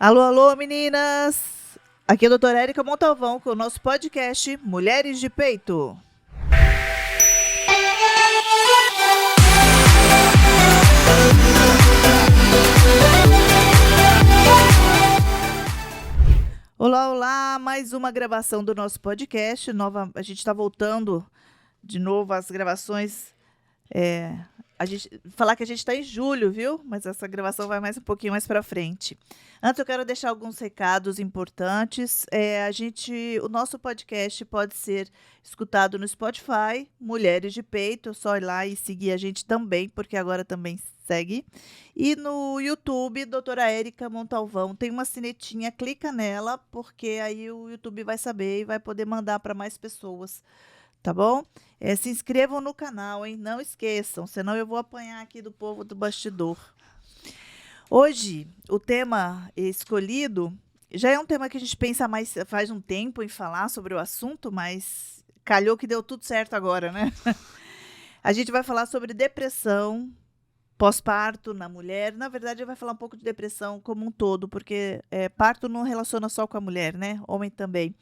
Alô, alô, meninas! Aqui é a doutora Érica Montalvão com o nosso podcast Mulheres de Peito. Olá, olá! Mais uma gravação do nosso podcast. A gente está voltando de novo às gravações. Falar que a gente está em julho, viu? Mas essa gravação vai mais um pouquinho mais para frente. Antes eu quero deixar alguns recados importantes. O nosso podcast pode ser escutado no Spotify, Mulheres de Peito. É só ir lá e seguir a gente também, porque agora também segue. E no YouTube, doutora Érica Montalvão, tem uma sinetinha, clica nela, porque aí o YouTube vai saber e vai poder mandar para mais pessoas. Tá bom? Se inscrevam no canal, hein? Não esqueçam, senão eu vou apanhar aqui do povo do bastidor. Hoje, o tema escolhido já é um tema que a gente pensa mais faz um tempo em falar sobre o assunto, mas calhou que deu tudo certo agora, né? A gente vai falar sobre depressão pós-parto na mulher. Na verdade, vai falar um pouco de depressão como um todo, porque parto não relaciona só com a mulher, né? Homem também.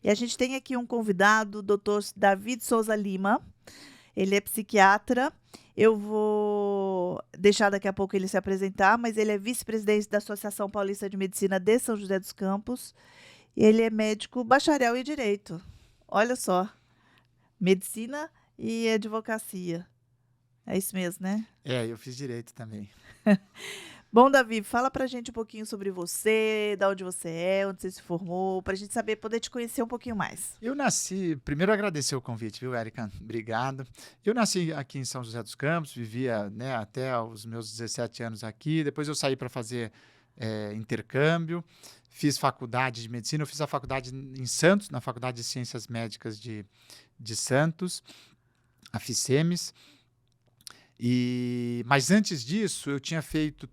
E a gente tem aqui um convidado, o doutor David Souza Lima. Ele é psiquiatra. Eu vou deixar daqui a pouco ele se apresentar, mas ele é vice-presidente da Associação Paulista de Medicina de São José dos Campos. E ele é médico bacharel em Direito. Olha só, medicina e advocacia. É isso mesmo, né? Eu fiz direito também. Bom, Davi, fala pra gente um pouquinho sobre você, de onde você é, onde você se formou, pra gente saber, poder te conhecer um pouquinho mais. Primeiro agradecer o convite, viu, Érica? Obrigado. Eu nasci aqui em São José dos Campos, vivia, né, até os meus 17 anos aqui, depois eu saí para fazer intercâmbio, fiz faculdade de medicina, eu fiz a faculdade em Santos, na Faculdade de Ciências Médicas de Santos, a FICEMES. Mas antes disso, eu tinha feito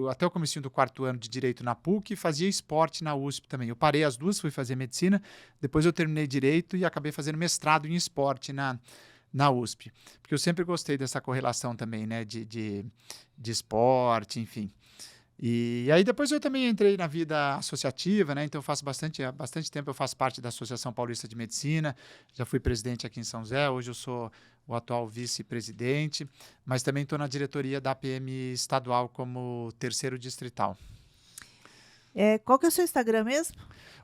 até o comecinho do quarto ano de Direito na PUC e fazia esporte na USP também. Eu parei as duas, fui fazer medicina, depois eu terminei Direito e acabei fazendo mestrado em esporte na USP. Porque eu sempre gostei dessa correlação também, né, de esporte, enfim. E aí depois eu também entrei na vida associativa, né? Então há bastante tempo eu faço parte da Associação Paulista de Medicina, já fui presidente aqui em São José, hoje eu sou o atual vice-presidente, mas também estou na diretoria da APM estadual como terceiro distrital. Qual que é o seu Instagram mesmo?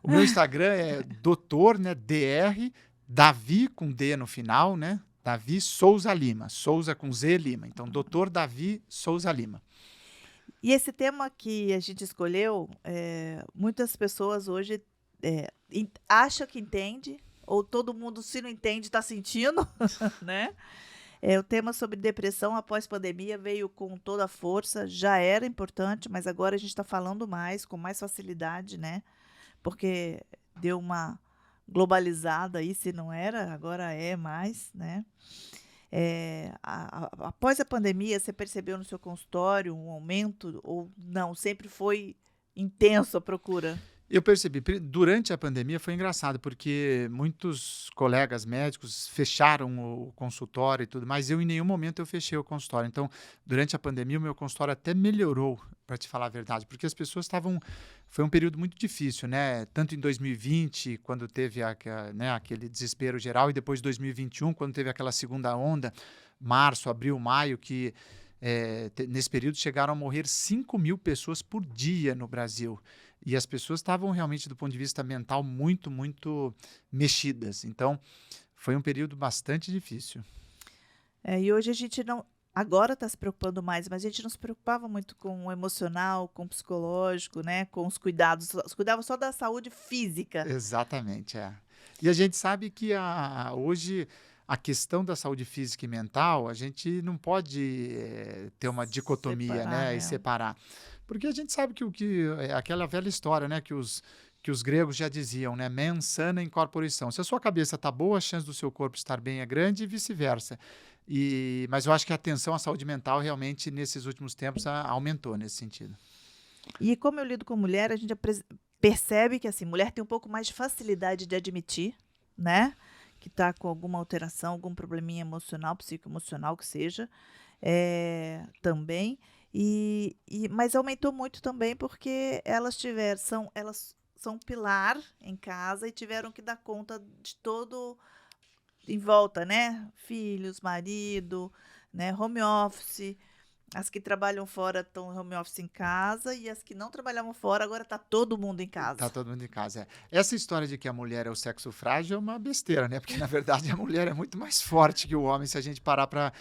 O meu Instagram é doutor, né, DR, Davi com D no final, né? Davi Souza Lima, Souza com Z Lima. Então, doutor Davi Souza Lima. E esse tema que a gente escolheu, muitas pessoas hoje acham que entende, ou todo mundo, se não entende, está sentindo, né? O tema sobre depressão após pandemia veio com toda a força, já era importante, mas agora a gente está falando mais, com mais facilidade, né? Porque deu uma globalizada aí, se não era, agora é mais, né? Após a pandemia, você percebeu no seu consultório um aumento ou não? Sempre foi intenso a procura? Eu percebi, durante a pandemia foi engraçado, porque muitos colegas médicos fecharam o consultório e tudo mais, eu em nenhum momento eu fechei o consultório. Então, durante a pandemia, o meu consultório até melhorou, para te falar a verdade, porque as pessoas estavam... Foi um período muito difícil, né? Tanto em 2020, quando teve aquele desespero geral, e depois de 2021, quando teve aquela segunda onda, março, abril, maio, que nesse período chegaram a morrer 5.000 pessoas por dia no Brasil. E as pessoas estavam realmente, do ponto de vista mental, muito, muito mexidas. Então, foi um período bastante difícil. E hoje a gente não... Agora está se preocupando mais, mas a gente não se preocupava muito com o emocional, com o psicológico, né? Com os cuidados. Se cuidava só da saúde física. Exatamente, E a gente sabe que hoje a questão da saúde física e mental, a gente não pode ter uma dicotomia, né? E separar. Porque a gente sabe que aquela velha história, né? Que os gregos já diziam, né? Mens sana in corpore são. Se a sua cabeça está boa, a chance do seu corpo estar bem é grande e vice-versa. Mas eu acho que a atenção à saúde mental realmente, nesses últimos tempos, aumentou nesse sentido. E como eu lido com mulher, a gente percebe que assim, mulher tem um pouco mais de facilidade de admitir, né? Que está com alguma alteração, algum probleminha emocional, psicoemocional que seja, também. Mas aumentou muito também porque elas são um pilar em casa e tiveram que dar conta de todo em volta, né? Filhos, marido, né? Home office. As que trabalham fora estão home office em casa e as que não trabalhavam fora, agora está todo mundo em Tá casa. todo mundo em casa, é. Essa história de que a mulher é o sexo frágil é uma besteira, né, porque na verdade a mulher é muito mais forte que o homem se a gente parar para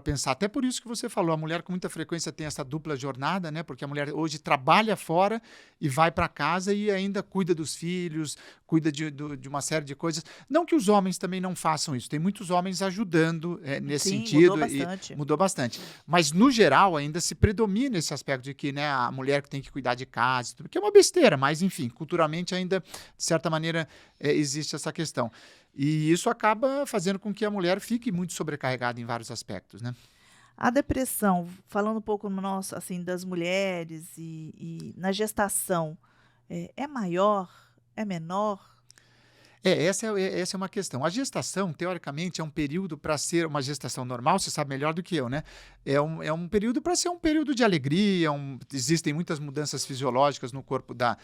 pensar. Até por isso que você falou, a mulher com muita frequência tem essa dupla jornada, né, porque a mulher hoje trabalha fora e vai para casa e ainda cuida dos filhos, cuida de uma série de coisas. Não que os homens também não façam isso, tem muitos homens ajudando nesse Sim, mudou sentido e bastante. mudou bastante. Mas no geral ainda se predomina esse aspecto de que, né, a mulher que tem que cuidar de casa, e tudo, que é uma besteira, mas enfim, culturalmente ainda, de certa maneira, existe essa questão. E isso acaba fazendo com que a mulher fique muito sobrecarregada em vários aspectos, né? A depressão, falando um pouco no nosso, assim, das mulheres e na gestação, é maior? É menor? Essa é uma questão. A gestação, teoricamente, é um período para ser uma gestação normal, você sabe melhor do que eu, né? É um período para ser um período de alegria, existem muitas mudanças fisiológicas no corpo da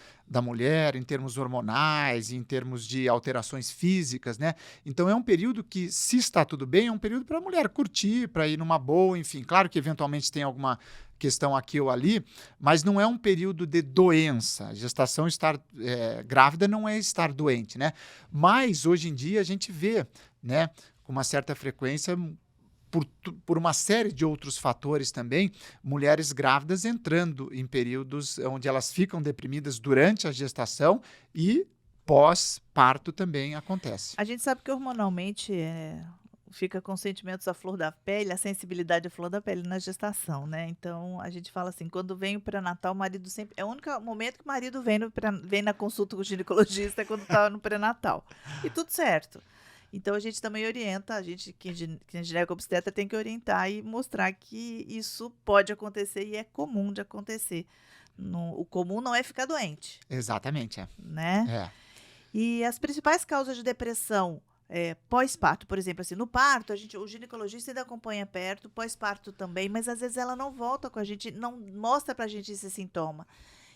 mulher, em termos hormonais, em termos de alterações físicas, né? Então é um período que, se está tudo bem, é um período para a mulher curtir, para ir numa boa, enfim. Claro que eventualmente tem alguma questão aqui ou ali, mas não é um período de doença. A gestação, estar grávida não é estar doente, né? Mas hoje em dia a gente vê, né, com uma certa frequência, por uma série de outros fatores também, mulheres grávidas entrando em períodos onde elas ficam deprimidas durante a gestação e pós-parto também acontece. A gente sabe que hormonalmente fica com sentimentos à flor da pele, a sensibilidade à flor da pele na gestação, né? Então a gente fala assim, quando vem o pré-natal, o marido sempre. É o único momento que o marido vem na consulta com o ginecologista é quando está no pré-natal. E tudo certo. Então a gente também orienta, a gente que é gineco-obstetra tem que orientar e mostrar que isso pode acontecer e é comum de acontecer. O comum não é ficar doente, Exatamente, né? é. E as principais causas de depressão pós-parto, por exemplo, assim, no parto, o ginecologista ainda acompanha perto, pós-parto também, mas às vezes ela não volta com a gente, não mostra pra gente esse sintoma.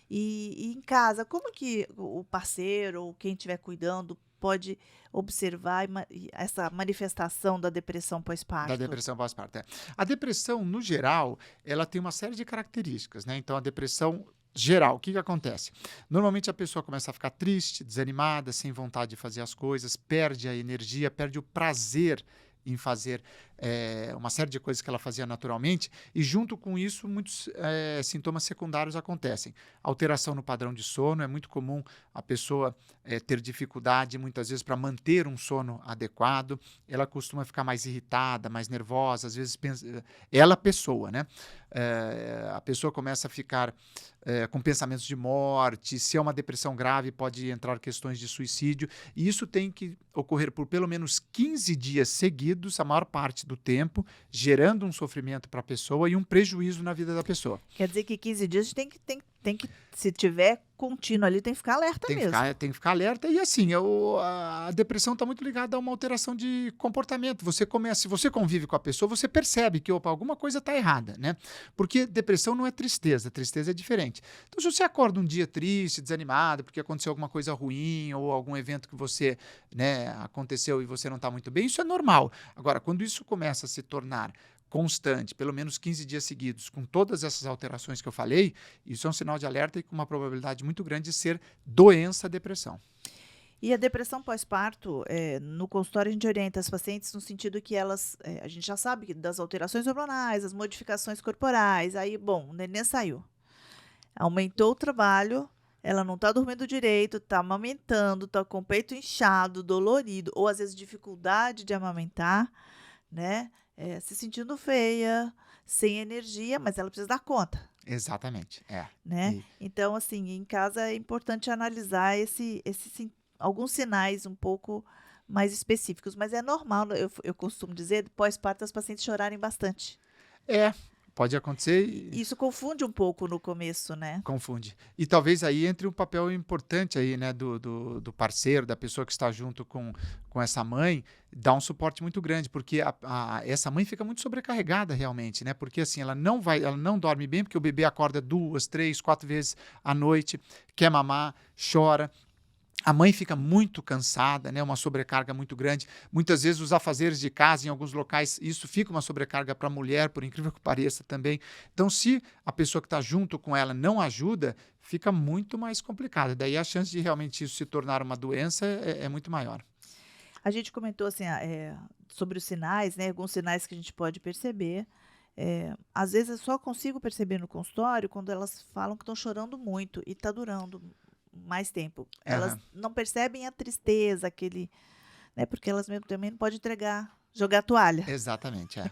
E em casa, como que o parceiro ou quem estiver cuidando pode observar essa manifestação da depressão Da pós-parto? depressão pós-parto. A depressão, no geral, ela tem uma série de características, né? Então, a depressão geral, o que acontece? Normalmente a pessoa começa a ficar triste, desanimada, sem vontade de fazer as coisas, perde a energia, perde o prazer em fazer uma série de coisas que ela fazia naturalmente, e junto com isso muitos sintomas secundários acontecem. Alteração no padrão de sono, é muito comum a pessoa ter dificuldade muitas vezes para manter um sono adequado, ela costuma ficar mais irritada, mais nervosa, às vezes ela pessoa, né? A pessoa começa a ficar com pensamentos de morte, se é uma depressão grave pode entrar questões de suicídio, e isso tem que ocorrer por pelo menos 15 dias seguidos, a maior parte do tempo, gerando um sofrimento para a pessoa e um prejuízo na vida da pessoa. Quer dizer que 15 dias a gente tem que, se tiver contínuo ali, tem que ficar alerta mesmo. Tem que ficar alerta. E assim, a depressão está muito ligada a uma alteração de comportamento. Se você convive com a pessoa, você percebe que alguma coisa está errada, né? Porque depressão não é tristeza é diferente. Então, se você acorda um dia triste, desanimado, porque aconteceu alguma coisa ruim ou algum evento que você, né, aconteceu e você não está muito bem, isso é normal. Agora, quando isso começa a se tornar constante, pelo menos 15 dias seguidos, com todas essas alterações que eu falei, isso é um sinal de alerta e com uma probabilidade muito grande de ser doença depressão. E a depressão pós-parto, no consultório a gente orienta as pacientes no sentido que a gente já sabe das alterações hormonais, as modificações corporais, aí, bom, o neném saiu, aumentou o trabalho, ela não está dormindo direito, está amamentando, está com o peito inchado, dolorido, ou às vezes dificuldade de amamentar, né? Se sentindo feia, sem energia, mas ela precisa dar conta, Exatamente, né? Então, assim, em casa é importante analisar alguns sinais um pouco mais específicos, mas é normal, eu costumo dizer, pós-parto as pacientes chorarem bastante. É, Pode acontecer e Isso confunde um pouco no começo, né? confunde. E talvez aí entre um papel importante aí, né, do parceiro, da pessoa que está junto com essa mãe, dá um suporte muito grande, porque essa mãe fica muito sobrecarregada realmente, né? Porque assim, ela não dorme bem, porque o bebê acorda 2, 3, 4 vezes à noite, quer mamar, chora. A mãe fica muito cansada, né? Uma sobrecarga muito grande. Muitas vezes os afazeres de casa, em alguns locais, isso fica uma sobrecarga para a mulher, por incrível que pareça também. Então, se a pessoa que está junto com ela não ajuda, fica muito mais complicado. Daí a chance de realmente isso se tornar uma doença é muito maior. A gente comentou assim, sobre os sinais, né? Alguns sinais que a gente pode perceber. Às vezes eu só consigo perceber no consultório quando elas falam que estão chorando muito e está durando mais tempo. Elas Aham, não percebem a tristeza, né? Porque elas mesmo também não podem jogar a toalha. exatamente, é.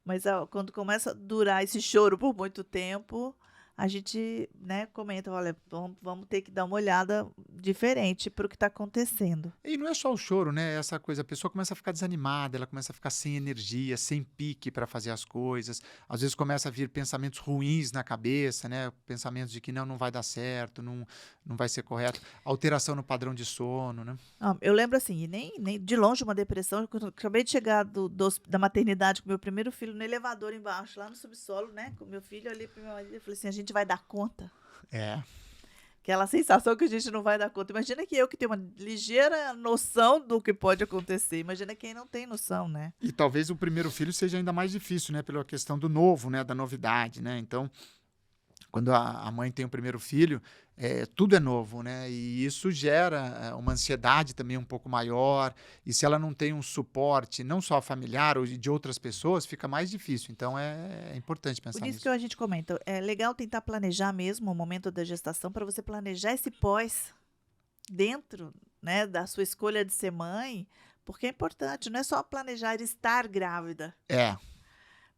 Mas quando começa a durar esse choro por muito tempo, a gente, né, comenta, olha, vamos ter que dar uma olhada diferente para o que está acontecendo. E não é só o choro, né? Essa coisa, a pessoa começa a ficar desanimada, ela começa a ficar sem energia, sem pique para fazer as coisas. Às vezes começa a vir pensamentos ruins na cabeça, né? Pensamentos de que não vai dar certo, não vai ser correto. Alteração no padrão de sono, né? Eu lembro assim, e nem de longe uma depressão, quando eu acabei de chegar da maternidade com meu primeiro filho no elevador embaixo, lá no subsolo, né, com meu filho ali pro meu marido, eu falei assim, a gente vai dar conta? É. Aquela sensação que a gente não vai dar conta. Imagina que eu que tenho uma ligeira noção do que pode acontecer, imagina quem não tem noção, né? E talvez o primeiro filho seja ainda mais difícil, né? Pela questão do novo, né? Da novidade, né? Então, quando a mãe tem o primeiro filho, tudo é novo, né? E isso gera uma ansiedade também um pouco maior. E se ela não tem um suporte, não só familiar ou de outras pessoas, fica mais difícil. Então é importante Por pensar isso que nisso. a gente comenta, é legal tentar planejar mesmo o momento da gestação para você planejar esse pós dentro, né, da sua escolha de ser mãe, porque é importante, não é só planejar estar grávida, É.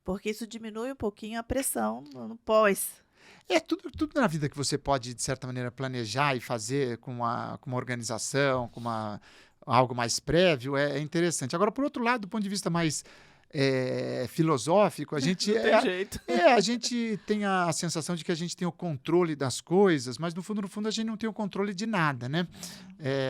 porque isso diminui um pouquinho a pressão no pós. Tudo na vida que você pode, de certa maneira, planejar e fazer com uma organização, algo mais prévio, é interessante. Agora, por outro lado, do ponto de vista mais filosófico, a gente Não tem jeito. a gente tem a sensação de que a gente tem o controle das coisas, mas no fundo, a gente não tem o controle de nada, né?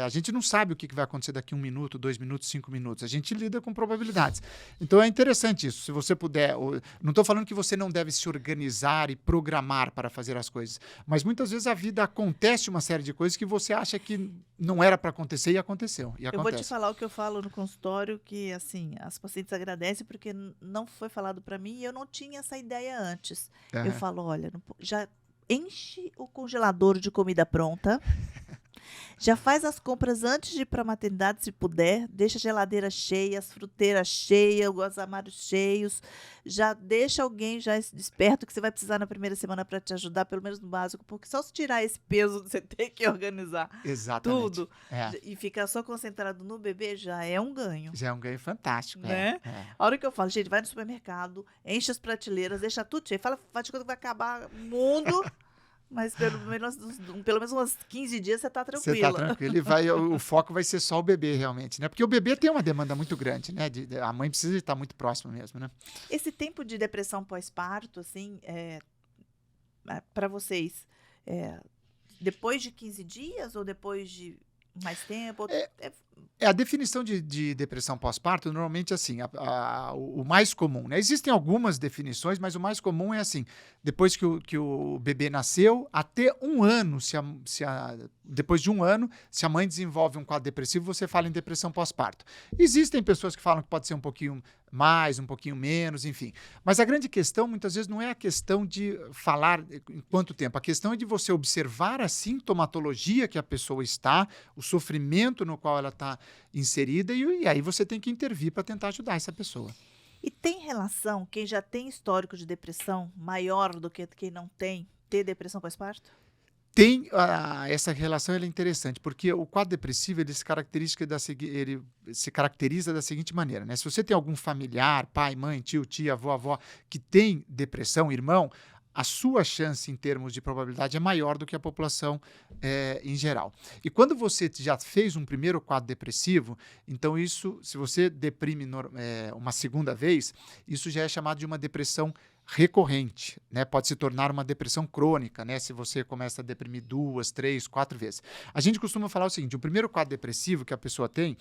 A gente não sabe o que vai acontecer daqui 1 minuto, 2 minutos, 5 minutos. A gente lida com probabilidades. Então é interessante isso. Se você puder, não estou falando que você não deve se organizar e programar para fazer as coisas, mas muitas vezes a vida acontece uma série de coisas que você acha que não era para acontecer e aconteceu. E Eu vou te acontece. falar o que eu falo no consultório, que assim, as pacientes agradecem porque não foi falado para mim e eu não tinha essa ideia antes. Eu Aham. falo, olha, já enche o congelador de comida pronta. Já faz as compras antes de ir para a maternidade, se puder. Deixa a geladeira cheia, as fruteiras cheias, os armários cheios. Já deixa alguém já esperto que você vai precisar na primeira semana para te ajudar, pelo menos no básico, porque só se tirar esse peso, você tem que organizar Exatamente. tudo É. e ficar só concentrado no bebê já é um ganho, Já é um ganho fantástico. né? É. A hora que eu falo, gente, vai no supermercado, enche as prateleiras, deixa tudo cheio. Faz de conta que vai acabar o mundo. Mas pelo menos umas 15 dias você tá Você está tranquila. tranquilo e o foco vai ser só o bebê realmente, né? Porque o bebê tem uma demanda muito grande, né? A mãe precisa estar muito próxima mesmo, né? Esse tempo de depressão pós-parto, assim, para vocês, é, depois de 15 dias ou depois de mais tempo? A definição de depressão pós-parto, normalmente assim, o mais comum, né? Existem algumas definições, mas o mais comum é assim, depois que o bebê nasceu, até 1 ano, depois de 1 ano, se a mãe desenvolve um quadro depressivo, você fala em depressão pós-parto. Existem pessoas que falam que pode ser um pouquinho mais, um pouquinho menos, enfim. Mas a grande questão, muitas vezes, não é a questão de falar em quanto tempo, a questão é de você observar a sintomatologia que a pessoa está, o sofrimento no qual ela está inserida, e aí você tem que intervir para tentar ajudar essa pessoa. E tem relação, quem já tem histórico de depressão maior do que quem não tem, ter depressão pós-parto? Tem essa relação, ela é interessante, porque o quadro depressivo ele se caracteriza da seguinte maneira, né? Se você tem algum familiar, pai, mãe, tio, tia, avó, que tem depressão, irmão, a sua chance em termos de probabilidade é maior do que a população em geral. E quando você já fez um primeiro quadro depressivo, então isso, se você deprime uma segunda vez, isso já é chamado de uma depressão recorrente, né? Pode se tornar uma depressão crônica, né? Se você começa a deprimir 2, 3, 4 vezes. A gente costuma falar o seguinte, o primeiro quadro depressivo que a pessoa tem,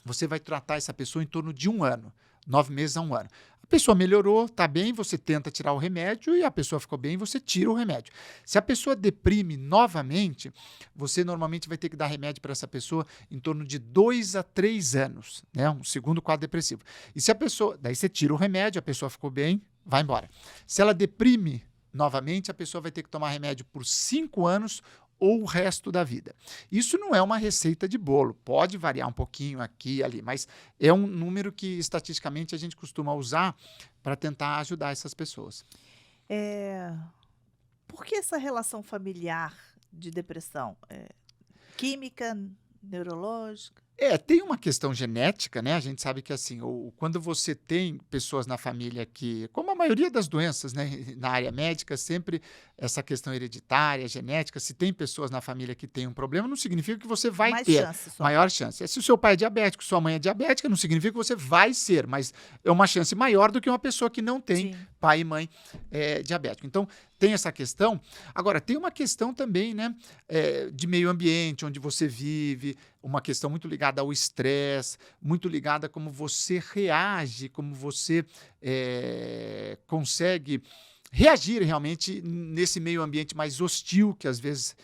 você vai tratar essa pessoa em torno de 1 ano, 9 meses a 1 ano. A pessoa melhorou, está bem, você tenta tirar o remédio e a pessoa ficou bem, você tira o remédio. Se a pessoa deprime novamente, você normalmente vai ter que dar remédio para essa pessoa em torno de 2 a 3 anos, né? Um segundo quadro depressivo. E se a pessoa, daí você tira o remédio, a pessoa ficou bem, vai embora. Se ela deprime novamente, a pessoa vai ter que tomar remédio por 5 anos ou o resto da vida. Isso não é uma receita de bolo, pode variar um pouquinho aqui e ali, mas é um número que estatisticamente a gente costuma usar para tentar ajudar essas pessoas. É, por que essa relação familiar de depressão? Química, neurológica? Tem uma questão genética, né? A gente sabe que assim, quando você tem pessoas na família que, como a maioria das doenças, né, na área médica, sempre essa questão hereditária, genética, se tem pessoas na família que têm um problema, não significa que você vai Mais ter chance só. maior chance. Se o seu pai é diabético, sua mãe é diabética, não significa que você vai ser, mas é uma chance maior do que uma pessoa que não tem Sim. pai e mãe diabético. Então, tem essa questão. Agora, tem uma questão também, né, de meio ambiente, onde você vive, uma questão muito ligada ao estresse, muito ligada a como você reage, como você consegue reagir realmente nesse meio ambiente mais hostil que às vezes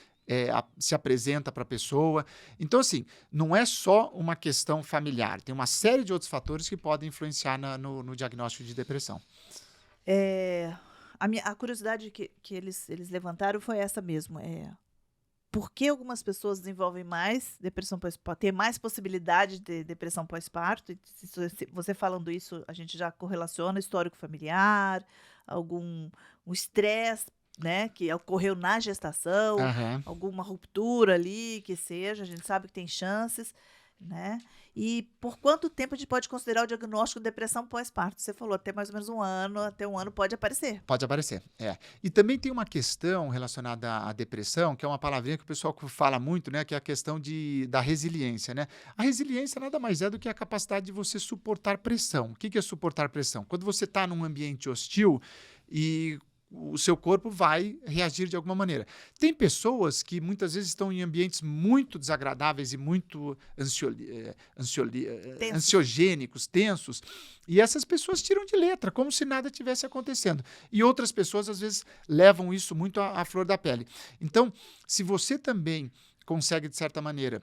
se apresenta para a pessoa. Então, assim, não é só uma questão familiar, tem uma série de outros fatores que podem influenciar no diagnóstico de depressão. É, a curiosidade que eles levantaram foi essa mesmo. Por que algumas pessoas desenvolvem mais depressão pós-parto, tem mais possibilidade de depressão pós-parto? E se você falando isso, a gente já correlaciona histórico familiar, um estresse, né, que ocorreu na gestação, Aham. alguma ruptura ali, que seja, a gente sabe que tem chances, né? E por quanto tempo a gente pode considerar o diagnóstico de depressão pós-parto? Você falou até mais ou menos 1 ano, até 1 ano pode aparecer. Pode aparecer, E também tem uma questão relacionada à depressão, que é uma palavrinha que o pessoal fala muito, né, que é a questão da resiliência, né? A resiliência nada mais é do que a capacidade de você suportar pressão. O que é suportar pressão? Quando você está num ambiente hostil e o seu corpo vai reagir de alguma maneira. Tem pessoas que muitas vezes estão em ambientes muito desagradáveis e muito ansiogênicos, tensos, e essas pessoas tiram de letra, como se nada tivesse acontecendo. E outras pessoas, às vezes, levam isso muito à flor da pele. Então, se você também consegue, de certa maneira,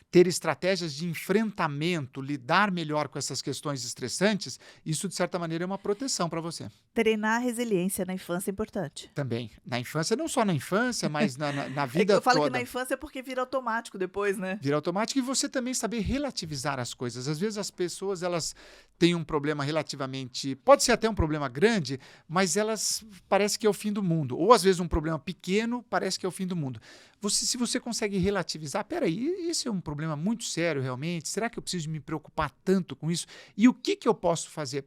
ter estratégias de enfrentamento, lidar melhor com essas questões estressantes, isso, de certa maneira, é uma proteção para você. Treinar a resiliência na infância é importante. Também. Na infância, não só na infância, mas na É que vida eu falo que toda. na infância é porque vira automático depois, né? Vira automático e você também saber relativizar as coisas. Às vezes as pessoas, elas têm um problema relativamente, pode ser até um problema grande, mas elas parece que é o fim do mundo. Ou às vezes um problema pequeno parece que é o fim do mundo. Se você consegue relativizar, peraí, isso é um problema muito sério realmente? Será que eu preciso me preocupar tanto com isso? E o que eu posso fazer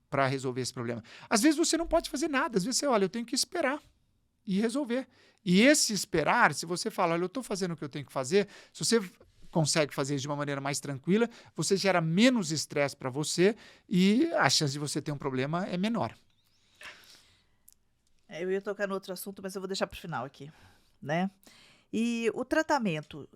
para resolver esse problema? Às vezes você não pode fazer nada, às vezes você, olha, eu tenho que esperar e resolver. E esse esperar, se você fala, olha, eu estou fazendo o que eu tenho que fazer, se você consegue fazer isso de uma maneira mais tranquila, você gera menos estresse para você e a chance de você ter um problema é menor. Eu ia tocar no outro assunto, mas eu vou deixar para o final aqui, né? E o tratamento,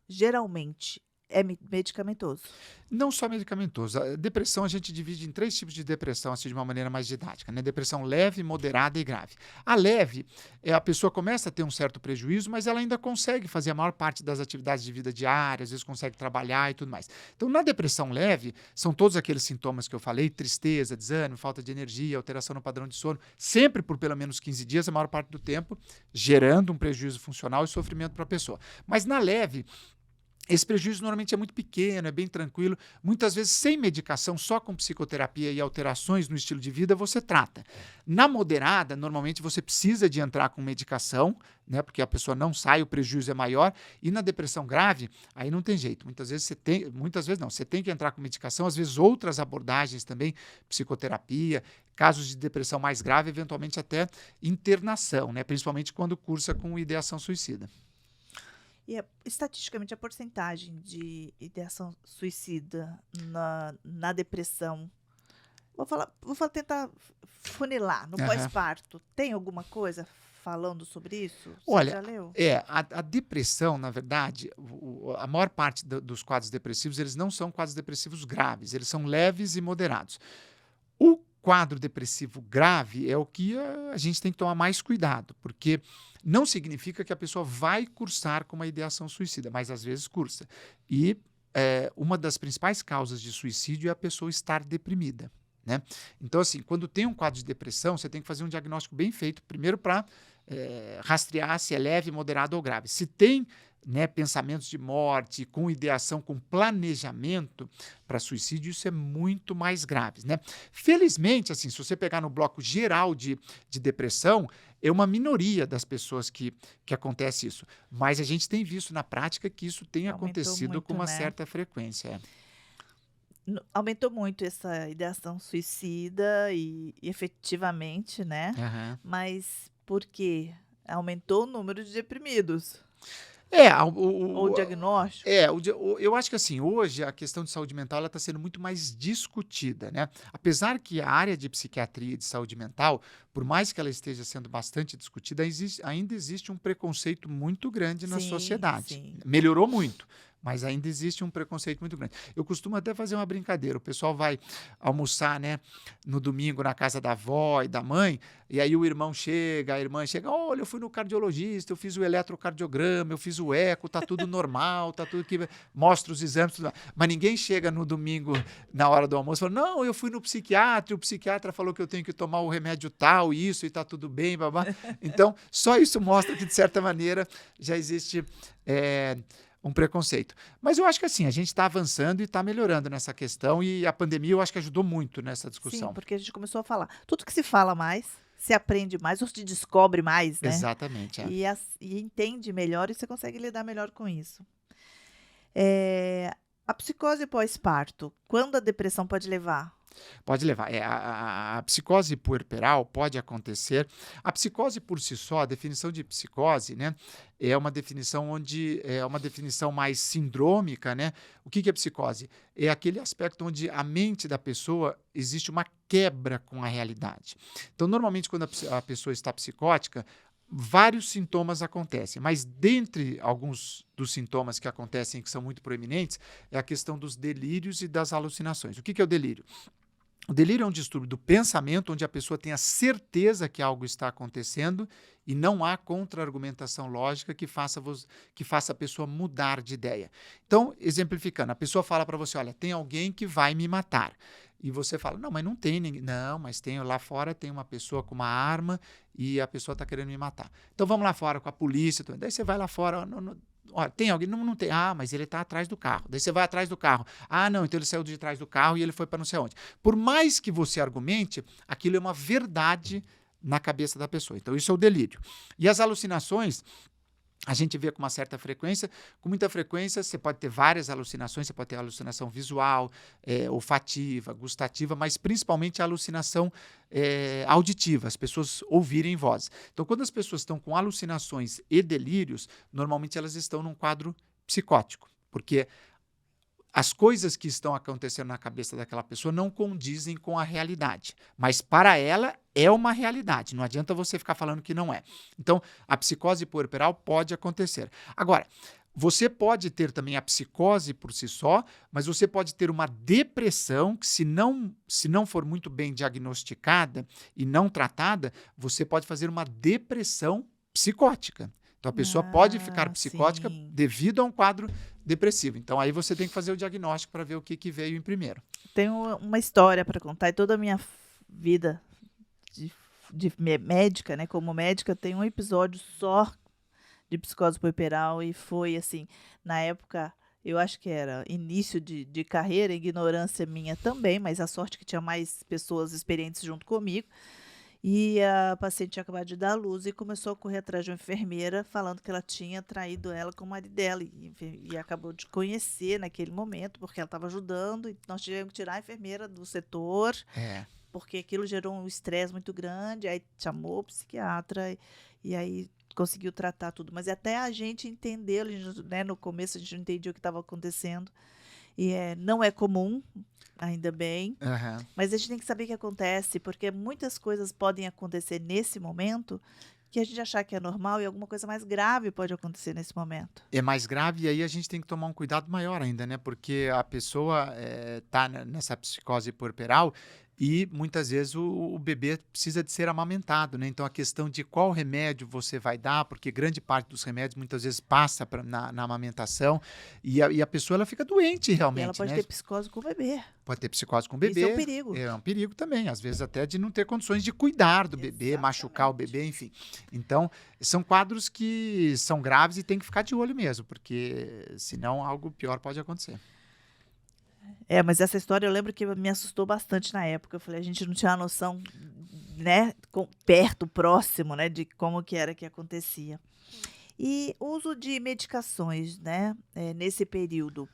geralmente, é medicamentoso? Não só medicamentoso. A depressão a gente divide em 3 tipos de depressão, assim, de uma maneira mais didática, né? Depressão leve, moderada e grave. A leve, a pessoa começa a ter um certo prejuízo, mas ela ainda consegue fazer a maior parte das atividades de vida diária, às vezes consegue trabalhar e tudo mais. Então, na depressão leve, são todos aqueles sintomas que eu falei, tristeza, desânimo, falta de energia, alteração no padrão de sono, sempre por pelo menos 15 dias, a maior parte do tempo, gerando um prejuízo funcional e sofrimento para a pessoa. Mas na leve, esse prejuízo normalmente é muito pequeno, é bem tranquilo. Muitas vezes, sem medicação, só com psicoterapia e alterações no estilo de vida, você trata. Na moderada, normalmente você precisa de entrar com medicação, né, porque a pessoa não sai, o prejuízo é maior. E na depressão grave, aí não tem jeito. Muitas vezes você tem que entrar com medicação, às vezes outras abordagens também, psicoterapia, casos de depressão mais grave, eventualmente até internação, né, principalmente quando cursa com ideação suicida. E estatisticamente a porcentagem de ideação suicida na depressão tentar funilar no Aham. pós-parto. Tem alguma coisa falando sobre isso? Você Olha, já leu? a depressão, na verdade, a maior parte dos quadros depressivos, eles não são quadros depressivos graves, eles são leves e moderados. O quadro depressivo grave é o que a gente tem que tomar mais cuidado, porque não significa que a pessoa vai cursar com uma ideação suicida, mas às vezes cursa. E uma das principais causas de suicídio é a pessoa estar deprimida. Né? Então, assim, quando tem um quadro de depressão, você tem que fazer um diagnóstico bem feito, primeiro para rastrear se é leve, moderado ou grave. Se tem, né, pensamentos de morte, com ideação, com planejamento para suicídio, isso é muito mais grave. Né? Felizmente, assim, se você pegar no bloco geral de depressão, é uma minoria das pessoas que acontece isso. Mas a gente tem visto na prática que isso tem Aumentou acontecido com muito, uma né? certa frequência. Aumentou muito essa ideação suicida e efetivamente, né? Aham. Mas por quê? Aumentou o número de deprimidos É, ou o diagnóstico? eu acho que assim, hoje a questão de saúde mental está sendo muito mais discutida, né? Apesar que a área de psiquiatria e de saúde mental, por mais que ela esteja sendo bastante discutida, ainda existe um preconceito muito grande na Sim, sociedade. sim. Melhorou muito, mas ainda existe um preconceito muito grande. Eu costumo até fazer uma brincadeira, o pessoal vai almoçar, né, no domingo na casa da avó e da mãe, e aí o irmão chega, a irmã chega, olha, eu fui no cardiologista, eu fiz o eletrocardiograma, eu fiz o eco, tá tudo normal, tá tudo que mostra os exames, tudo. Mas ninguém chega no domingo na hora do almoço e fala, não, eu fui no psiquiatra, o psiquiatra falou que eu tenho que tomar o remédio tal, isso, e tá tudo bem, babá. Então, só isso mostra que, de certa maneira, já existe um preconceito. Mas eu acho que assim, a gente está avançando e está melhorando nessa questão, e a pandemia eu acho que ajudou muito nessa Sim, discussão. porque a gente começou a falar. Tudo que se fala mais, se aprende mais ou se descobre mais, né? Exatamente, é. E entende melhor e você consegue lidar melhor com isso. Eh, a psicose pós-parto, quando a depressão pode levar? Pode levar. A psicose puerperal pode acontecer. A psicose por si só, a definição de psicose, né, é uma definição onde é uma definição mais sindrômica, né? O que é psicose? É aquele aspecto onde a mente da pessoa existe uma quebra com a realidade. Então, normalmente, quando a pessoa está psicótica, vários sintomas acontecem, mas dentre alguns dos sintomas que acontecem que são muito proeminentes é a questão dos delírios e das alucinações. O que é o delírio? O delírio é um distúrbio do pensamento onde a pessoa tem a certeza que algo está acontecendo e não há contra-argumentação lógica que faça a pessoa mudar de ideia. Então, exemplificando, a pessoa fala para você, olha, tem alguém que vai me matar. E você fala, não, mas não tem ninguém. Não, mas tem lá fora, tem uma pessoa com uma arma e a pessoa está querendo me matar. Então vamos lá fora com a polícia. Daí você vai lá fora, olha, tem alguém? Não, não tem. Ah, mas ele está atrás do carro. Daí você vai atrás do carro. Ah, não, então ele saiu de trás do carro e ele foi para não sei onde. Por mais que você argumente, aquilo é uma verdade na cabeça da pessoa. Então isso é o delírio. E as alucinações, a gente vê com uma certa frequência. Com muita frequência, você pode ter várias alucinações, você pode ter alucinação visual, olfativa, gustativa, mas principalmente a alucinação auditiva, as pessoas ouvirem vozes. Então, quando as pessoas estão com alucinações e delírios, normalmente elas estão num quadro psicótico, porque as coisas que estão acontecendo na cabeça daquela pessoa não condizem com a realidade, mas para ela é uma realidade, não adianta você ficar falando que não é. Então, a psicose puerperal pode acontecer. Agora, você pode ter também a psicose por si só, mas você pode ter uma depressão que, se não for muito bem diagnosticada e não tratada, você pode fazer uma depressão psicótica. Então, a pessoa pode ficar Ah, psicótica sim. devido a um quadro depressivo. Então, aí você tem que fazer o diagnóstico para ver o que veio em primeiro. Tenho uma história para contar e toda a minha vida de, de médica, né? Como médica, tem um episódio só de psicose puerperal e foi assim, na época, eu acho que era início de carreira, ignorância minha também, mas a sorte que tinha mais pessoas experientes junto comigo. E a paciente tinha acabado de dar à luz e começou a correr atrás de uma enfermeira, falando que ela tinha traído ela com o marido dela. E acabou de conhecer naquele momento, porque ela estava ajudando, e nós tivemos que tirar a enfermeira do setor, É, porque aquilo gerou um estresse muito grande. Aí chamou o psiquiatra e aí conseguiu tratar tudo. Mas até a gente entendeu, né, no começo a gente não entendia o que estava acontecendo. Não é comum, ainda bem, Aham. mas a gente tem que saber o que acontece, porque muitas coisas podem acontecer nesse momento que a gente achar que é normal e alguma coisa mais grave pode acontecer nesse momento. É mais grave e aí a gente tem que tomar um cuidado maior ainda, né, porque a pessoa, tá nessa psicose puerperal e muitas vezes o bebê precisa de ser amamentado, né, então a questão de qual remédio você vai dar, porque grande parte dos remédios muitas vezes passa na amamentação e a pessoa ela fica doente E ela realmente, pode né. ter psicose com o bebê. Pode ter psicose com o Isso é um bebê, perigo. é um perigo também, às vezes até de não ter condições de cuidar do bebê, machucar o Exatamente. bebê, enfim. Então, são quadros que são graves e tem que ficar de olho mesmo, porque senão algo pior pode acontecer. Mas essa história eu lembro que me assustou bastante na época. Eu falei, a gente não tinha noção, né, perto, próximo, né, de como que era que acontecia. E uso de medicações, né, nesse período.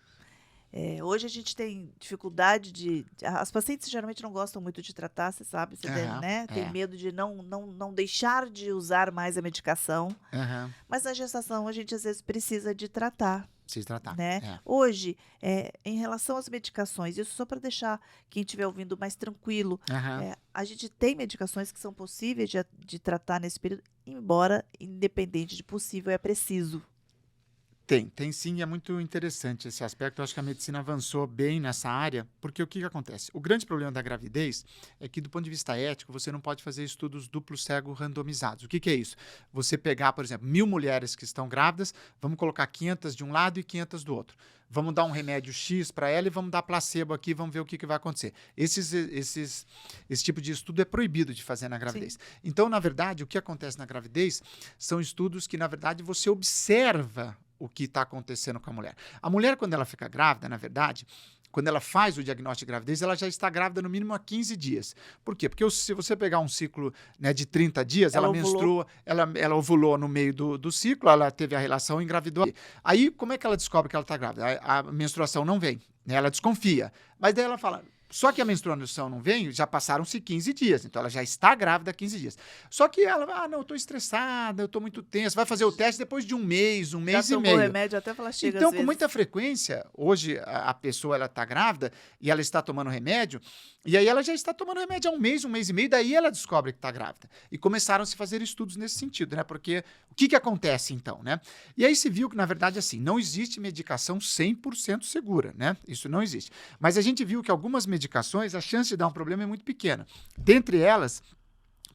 Hoje a gente tem dificuldade as pacientes geralmente não gostam muito de tratar, você sabe, Aham, né, tem é. medo de não deixar de usar mais a medicação, Aham. mas na gestação a gente às vezes precisa de tratar. Precisa tratar. Né? É. Hoje, em relação às medicações, isso só para deixar quem estiver ouvindo mais tranquilo, Aham. a gente tem medicações que são possíveis de tratar nesse período, embora, independente de possível, é preciso. Tem sim, e é muito interessante esse aspecto. Eu acho que a medicina avançou bem nessa área, porque o que acontece? O grande problema da gravidez é que, do ponto de vista ético, você não pode fazer estudos duplo cego randomizados. O que é isso? Você pegar, por exemplo, 1.000 mulheres que estão grávidas, vamos colocar 500 de um lado e 500 do outro. Vamos dar um remédio X para ela e vamos dar placebo aqui, vamos ver o que vai acontecer. Esse tipo de estudo é proibido de fazer na gravidez. Sim. Então, na verdade, o que acontece na gravidez são estudos que, na verdade, você observa o que está acontecendo com a mulher. A mulher, quando ela fica grávida, na verdade, quando ela faz o diagnóstico de gravidez, ela já está grávida no mínimo há 15 dias. Por quê? Porque se você pegar um ciclo, né, de 30 dias, ela menstrua, ela ovulou no meio do ciclo, ela teve a relação e engravidou. Aí, como é que ela descobre que ela está grávida? A menstruação não vem, né? Ela desconfia. Mas daí ela fala... Só que a menstruação não vem, já passaram-se 15 dias, então ela já está grávida há 15 dias. Só que ela, não, eu estou estressada, eu estou muito tensa, vai fazer o teste depois de um mês e Já tomou meio. remédio até falar chega às Então, com vezes. muita frequência, hoje a pessoa ela está grávida e ela está tomando remédio, e aí ela já está tomando remédio há um mês e meio, daí ela descobre que está grávida. E começaram a se fazer estudos nesse sentido, né? Porque o que acontece então, né? E aí se viu que, na verdade, assim, não existe medicação 100% segura, né? Isso não existe. Mas a gente viu que algumas medicações, a chance de dar um problema é muito pequena. Dentre elas,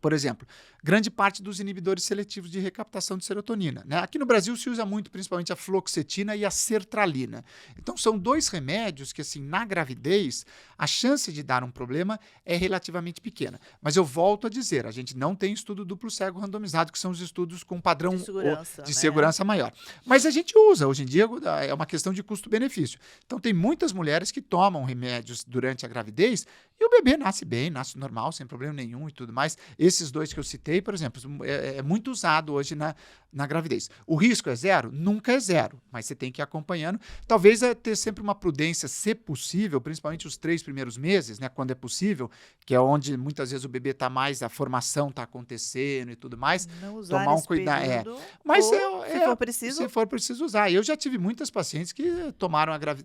por exemplo, grande parte dos inibidores seletivos de recaptação de serotonina, né? Aqui no Brasil se usa muito, principalmente, a fluoxetina e a sertralina. Então, são dois remédios que, assim, na gravidez, a chance de dar um problema é relativamente pequena. Mas eu volto a dizer, a gente não tem estudo duplo cego randomizado, que são os estudos com padrão De de né? segurança maior. Mas a gente usa, hoje em dia, é uma questão de custo-benefício. Então, tem muitas mulheres que tomam remédios durante a gravidez e o bebê nasce bem, nasce normal, sem problema nenhum e tudo mais. Esses dois que eu citei, por exemplo, é muito usado hoje na gravidez. O risco é zero? Nunca é zero, mas você tem que ir acompanhando. Talvez ter sempre uma prudência, se possível, principalmente os 3 primeiros meses, né, quando é possível, que é onde muitas vezes o bebê está mais, a formação está acontecendo e tudo mais. Não usar Tomar um nesse cuidado. período, Mas se for preciso. Se for preciso usar. Eu já tive muitas pacientes que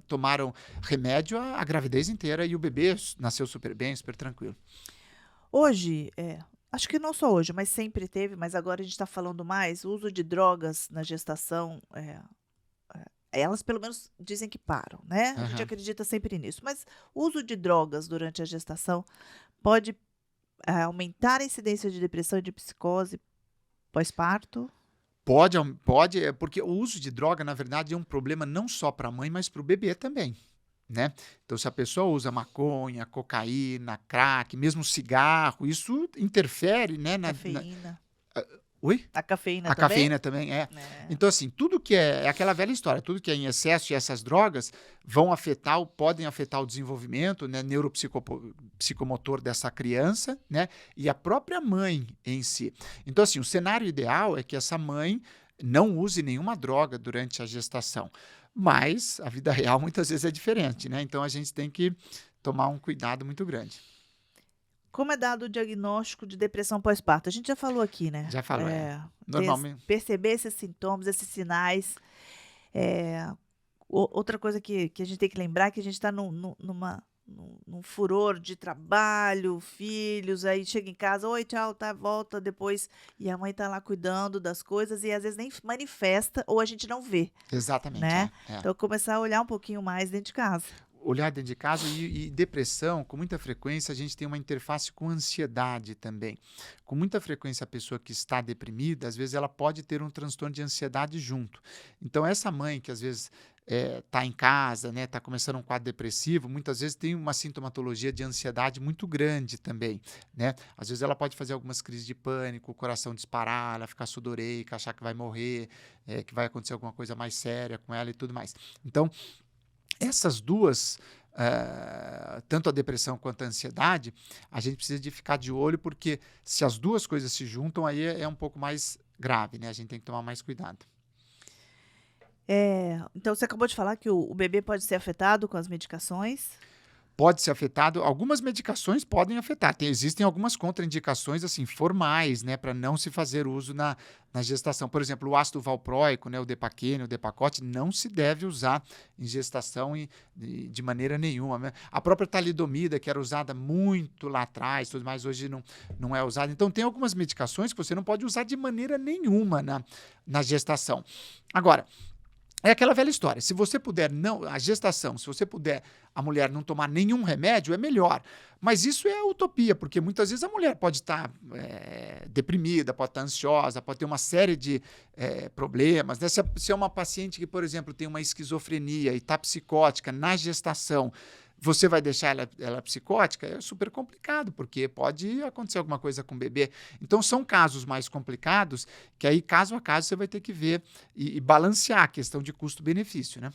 tomaram remédio a gravidez inteira e o bebê nasceu super bem, super tranquilo. Hoje, acho que não só hoje, mas sempre teve, mas agora a gente está falando mais, o uso de drogas na gestação, elas pelo menos dizem que param, né? A gente Aham. acredita sempre nisso. Mas o uso de drogas durante a gestação pode aumentar a incidência de depressão e de psicose pós-parto? Pode, porque o uso de droga, na verdade, é um problema não só para a mãe, mas para o bebê também, né? Então, se a pessoa usa maconha, cocaína, crack, mesmo cigarro, isso interfere, né? Cafeína. Oi? A cafeína A também? cafeína também é. Então, assim, tudo que é aquela velha história, tudo que é em excesso e essas drogas podem afetar o desenvolvimento, né, neuropsicomotor dessa criança, né, e a própria mãe em si. Então, assim, o cenário ideal é que essa mãe não use nenhuma droga durante a gestação. Mas a vida real muitas vezes é diferente, né? Então a gente tem que tomar um cuidado muito grande. Como é dado o diagnóstico de depressão pós-parto? A gente já falou aqui, né? Já falou, Normalmente. Perceber esses sintomas, esses sinais. Outra coisa que a gente tem que lembrar é que a gente está num furor de trabalho, filhos, aí chega em casa, oi, tchau, tá, volta depois, e a mãe tá lá cuidando das coisas e às vezes nem manifesta ou a gente não vê, Exatamente, né? é. Então começar a olhar um pouquinho mais dentro de casa. Olhar dentro de casa e depressão, com muita frequência, a gente tem uma interface com ansiedade também. Com muita frequência, a pessoa que está deprimida, às vezes ela pode ter um transtorno de ansiedade junto. Então, essa mãe que às vezes está em casa, né, está começando um quadro depressivo, muitas vezes tem uma sintomatologia de ansiedade muito grande também, né? Às vezes ela pode fazer algumas crises de pânico, o coração disparar, ela ficar sudoreica, achar que vai morrer, que vai acontecer alguma coisa mais séria com ela e tudo mais. Então, essas duas, tanto a depressão quanto a ansiedade, a gente precisa de ficar de olho, porque se as duas coisas se juntam, aí é um pouco mais grave, né? A gente tem que tomar mais cuidado. Então você acabou de falar que o bebê pode ser afetado com as medicações. Pode ser afetado, algumas medicações podem afetar. Existem algumas contraindicações assim formais, né, para não se fazer uso na gestação. Por exemplo, o ácido valproico, né, o Depaquene, o Depakote, não se deve usar em gestação de maneira nenhuma, né? A própria talidomida, que era usada muito lá atrás, tudo mais, hoje não é usada. Então, tem algumas medicações que você não pode usar de maneira nenhuma na gestação. Agora, é aquela velha história. Se você puder, a gestação, se você puder, a mulher não tomar nenhum remédio, é melhor. Mas isso é utopia, porque muitas vezes a mulher pode estar deprimida, pode estar ansiosa, pode ter uma série de problemas, né? Se é uma paciente que, por exemplo, tem uma esquizofrenia e está psicótica na gestação, você vai deixar ela psicótica? É super complicado, porque pode acontecer alguma coisa com o bebê. Então, são casos mais complicados, que aí, caso a caso, você vai ter que ver e balancear a questão de custo-benefício, né?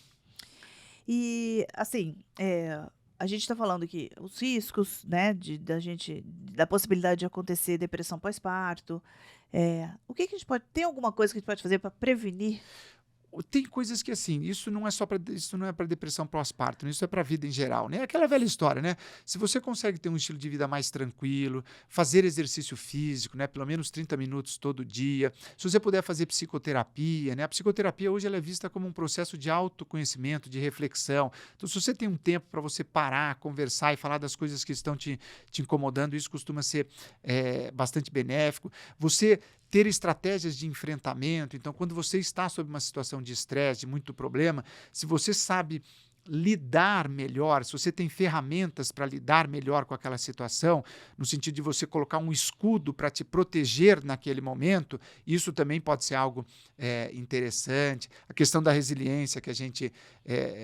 E, assim, a gente está falando que os riscos, né, da possibilidade de acontecer depressão pós-parto, o que que a gente pode, tem alguma coisa que a gente pode fazer para prevenir? Tem coisas que, assim, isso não é para depressão pós-parto, né? Isso é para a vida em geral, né? É aquela velha história, né? Se você consegue ter um estilo de vida mais tranquilo, fazer exercício físico, né? Pelo menos 30 minutos todo dia, se você puder fazer psicoterapia, né? A psicoterapia hoje ela é vista como um processo de autoconhecimento, de reflexão. Então, se você tem um tempo para você parar, conversar e falar das coisas que estão te incomodando, isso costuma ser bastante benéfico. Você ter estratégias de enfrentamento. Então, quando você está sob uma situação de estresse, de muito problema, se você sabe lidar melhor, se você tem ferramentas para lidar melhor com aquela situação, no sentido de você colocar um escudo para te proteger naquele momento, isso também pode ser algo interessante. A questão da resiliência que a gente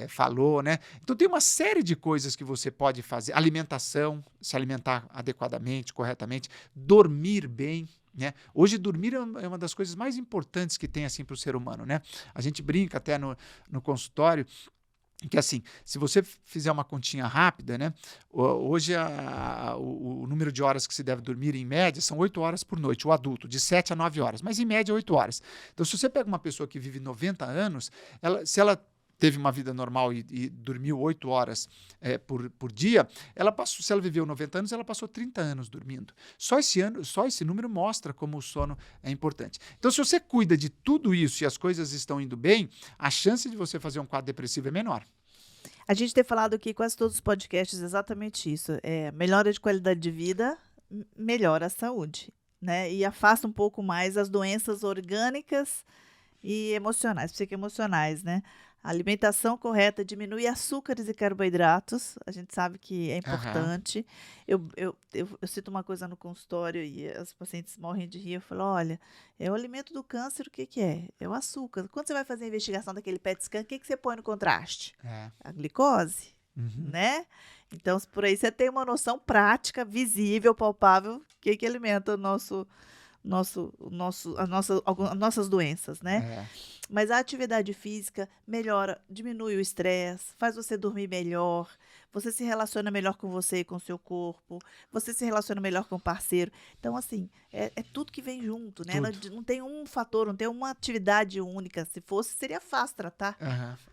falou, né? Então tem uma série de coisas que você pode fazer. Alimentação, se alimentar adequadamente, corretamente, dormir bem, né? Hoje, dormir é uma das coisas mais importantes que tem assim, para o ser humano, né? A gente brinca até no consultório que, assim, se você fizer uma continha rápida, né? Hoje o número de horas que se deve dormir, em média, são 8 horas por noite, o adulto, de 7 a 9 horas, mas em média 8 horas. Então, se você pega uma pessoa que vive 90 anos, se ela teve uma vida normal e dormiu 8 horas por dia, se ela viveu 90 anos, ela passou 30 anos dormindo. Só esse número mostra como o sono é importante. Então, se você cuida de tudo isso e as coisas estão indo bem, a chance de você fazer um quadro depressivo é menor. A gente tem falado aqui quase todos os podcasts exatamente isso. Melhora de qualidade de vida, melhora a saúde, né? E afasta um pouco mais as doenças orgânicas e emocionais, psicoemocionais, né? A alimentação correta diminui açúcares e carboidratos, a gente sabe que é importante. Eu cito uma coisa no consultório e as pacientes morrem de rir. Eu falo, olha, é o alimento do câncer, o que que é? É o açúcar. Quando você vai fazer a investigação daquele PET scan, o que que você põe no contraste? A glicose, né? Então, por aí você tem uma noção prática, visível, palpável, o que que alimenta as nossas doenças, né? Mas a atividade física melhora, diminui o estresse, faz você dormir melhor, você se relaciona melhor com você e com o seu corpo, você se relaciona melhor com o parceiro. Então, assim, é tudo que vem junto, né? Não tem um fator, não tem uma atividade única. Se fosse, seria fácil tratar,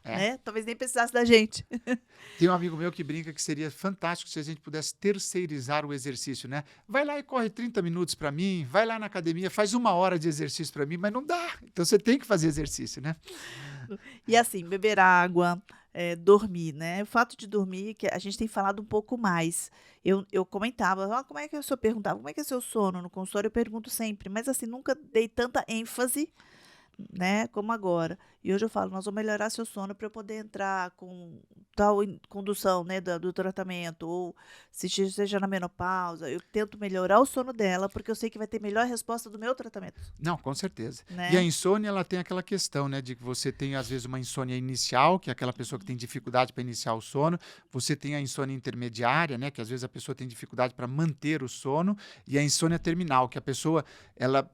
né? Talvez nem precisasse da gente. Tem um amigo meu que brinca que seria fantástico se a gente pudesse terceirizar o exercício, né? Vai lá e corre 30 minutos para mim, vai lá na academia, faz 1 hora de exercício para mim, mas não dá. Então, você tem que fazer exercício, né? E assim, beber água, dormir, né? O fato de dormir, que a gente tem falado um pouco mais. Eu comentava, como é que o senhor perguntava, como é que é seu sono no consultório? Eu pergunto sempre, mas assim, nunca dei tanta ênfase, né, como agora. E hoje eu falo, nós vamos melhorar seu sono para eu poder entrar com tal condução, né, do tratamento, ou se seja na menopausa, eu tento melhorar o sono dela, porque eu sei que vai ter melhor resposta do meu tratamento, Não, com certeza. E a né? insônia, ela tem aquela questão, né, de que você tem, às vezes, uma insônia inicial, que é aquela pessoa que tem dificuldade para iniciar o sono. Você tem a insônia intermediária, né, que às vezes a pessoa tem dificuldade para manter o sono. E a insônia terminal, que a pessoa, ela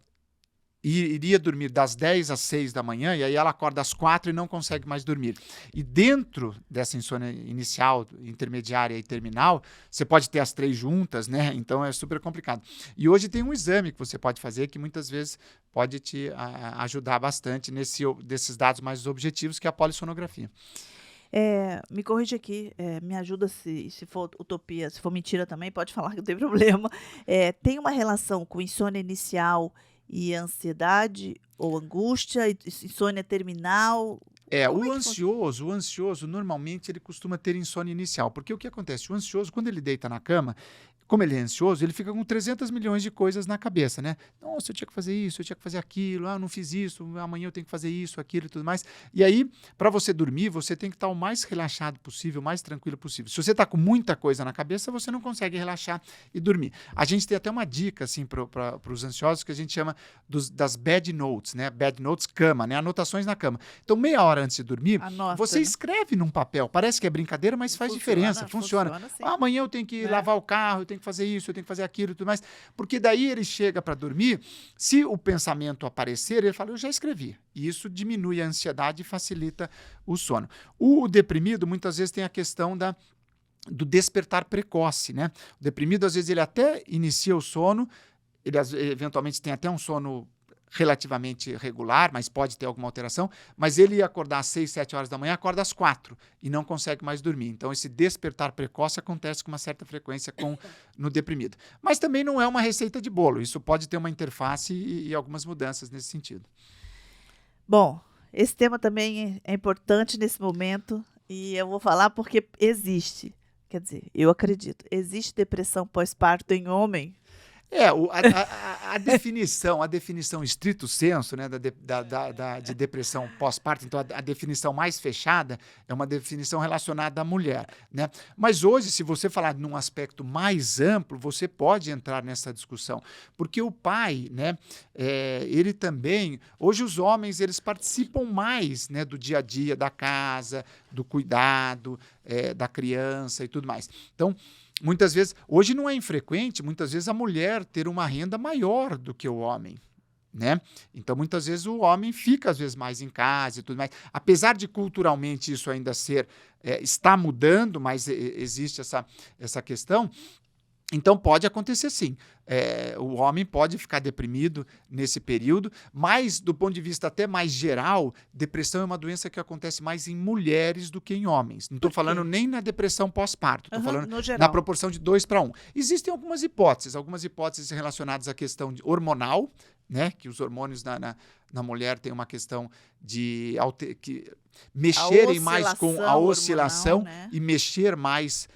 iria dormir das 10 às 6 da manhã e aí ela acorda às 4 e não consegue mais dormir. E dentro dessa insônia inicial, intermediária e terminal, você pode ter as três juntas, né? Então é super complicado. E hoje tem um exame que você pode fazer que muitas vezes pode te ajudar bastante desses dados mais objetivos, que é a polissonografia. Me corrige aqui, me ajuda se for utopia, se for mentira também, pode falar que não tem problema. Tem uma relação com insônia inicial e ansiedade ou angústia, insônia terminal? Como é que funciona? O ansioso, normalmente ele costuma ter insônia inicial, porque o que acontece? O ansioso, quando ele deita na cama, como ele é ansioso, ele fica com 300 milhões de coisas na cabeça, né? Nossa, eu tinha que fazer isso, eu tinha que fazer aquilo, eu não fiz isso, amanhã eu tenho que fazer isso, aquilo e tudo mais. E aí, para você dormir, você tem que estar o mais relaxado possível, o mais tranquilo possível. Se você está com muita coisa na cabeça, você não consegue relaxar e dormir. A gente tem até uma dica, assim, para os ansiosos, que a gente chama das bad notes, né? Bad notes, cama, né? Anotações na cama. Então, meia hora antes de dormir, Anota, você né? escreve num papel. Parece que é brincadeira, mas faz diferença, funciona. Funciona sim, Amanhã eu tenho que né? lavar o carro, eu tenho que fazer isso, eu tenho que fazer aquilo e tudo mais. Porque daí ele chega para dormir, se o pensamento aparecer, ele fala, eu já escrevi. E isso diminui a ansiedade e facilita o sono. O deprimido, muitas vezes, tem a questão do despertar precoce, né? O deprimido, às vezes, ele até inicia o sono, ele eventualmente tem até um sono relativamente regular, mas pode ter alguma alteração, mas ele ia acordar às 6, 7 horas da manhã, acorda às 4 e não consegue mais dormir. Então, esse despertar precoce acontece com uma certa frequência no deprimido. Mas também não é uma receita de bolo, isso pode ter uma interface e algumas mudanças nesse sentido. Bom, esse tema também é importante nesse momento e eu vou falar porque existe. Quer dizer, eu acredito. Existe depressão pós-parto em homem? A definição estrito sensu, né, de depressão pós-parto, então a definição mais fechada é uma definição relacionada à mulher, né? Mas hoje, se você falar num aspecto mais amplo, você pode entrar nessa discussão, porque o pai, né, ele também, hoje os homens, eles participam mais, né, do dia a dia da casa, do cuidado, da criança e tudo mais. Então, muitas vezes, hoje não é infrequente, muitas vezes a mulher ter uma renda maior do que o homem, né? Então, muitas vezes o homem fica, às vezes, mais em casa e tudo mais. Apesar de culturalmente isso ainda está mudando, mas existe essa questão. Então, pode acontecer sim. O homem pode ficar deprimido nesse período, mas, do ponto de vista até mais geral, depressão é uma doença que acontece mais em mulheres do que em homens. Não estou falando nem na depressão pós-parto, estou falando no geral. na proporção de 2:1. Existem algumas hipóteses relacionadas à questão hormonal, né? Que os hormônios na mulher têm uma questão de mexerem mais com a oscilação hormonal, né? e mexer mais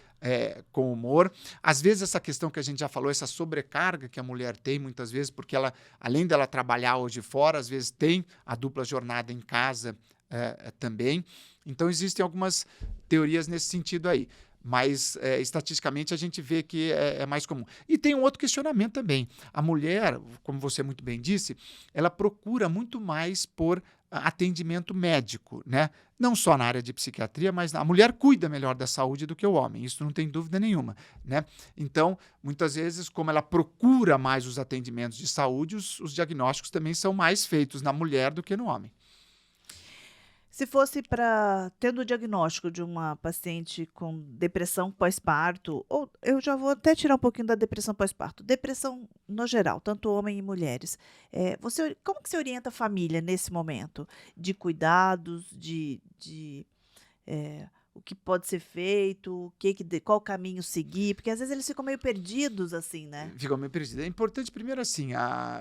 com o humor. Às vezes essa questão que a gente já falou, essa sobrecarga que a mulher tem muitas vezes, porque ela, além dela trabalhar hoje fora, às vezes tem a dupla jornada em casa também. Então existem algumas teorias nesse sentido aí. Mas, estatisticamente, a gente vê que é mais comum. E tem um outro questionamento também. A mulher, como você muito bem disse, ela procura muito mais por atendimento médico, né? Não só na área de psiquiatria, mas a mulher cuida melhor da saúde do que o homem, isso não tem dúvida nenhuma, né? Então, muitas vezes, como ela procura mais os atendimentos de saúde, os diagnósticos também são mais feitos na mulher do que no homem. Se fosse tendo o diagnóstico de uma paciente com depressão pós-parto, ou eu já vou até tirar um pouquinho da depressão pós-parto, depressão no geral, tanto homem e mulheres. Como que você orienta a família nesse momento? De cuidados, que pode ser feito, qual caminho seguir, porque às vezes eles ficam meio perdidos assim, né? Ficam meio perdidos. É importante, primeiro, assim,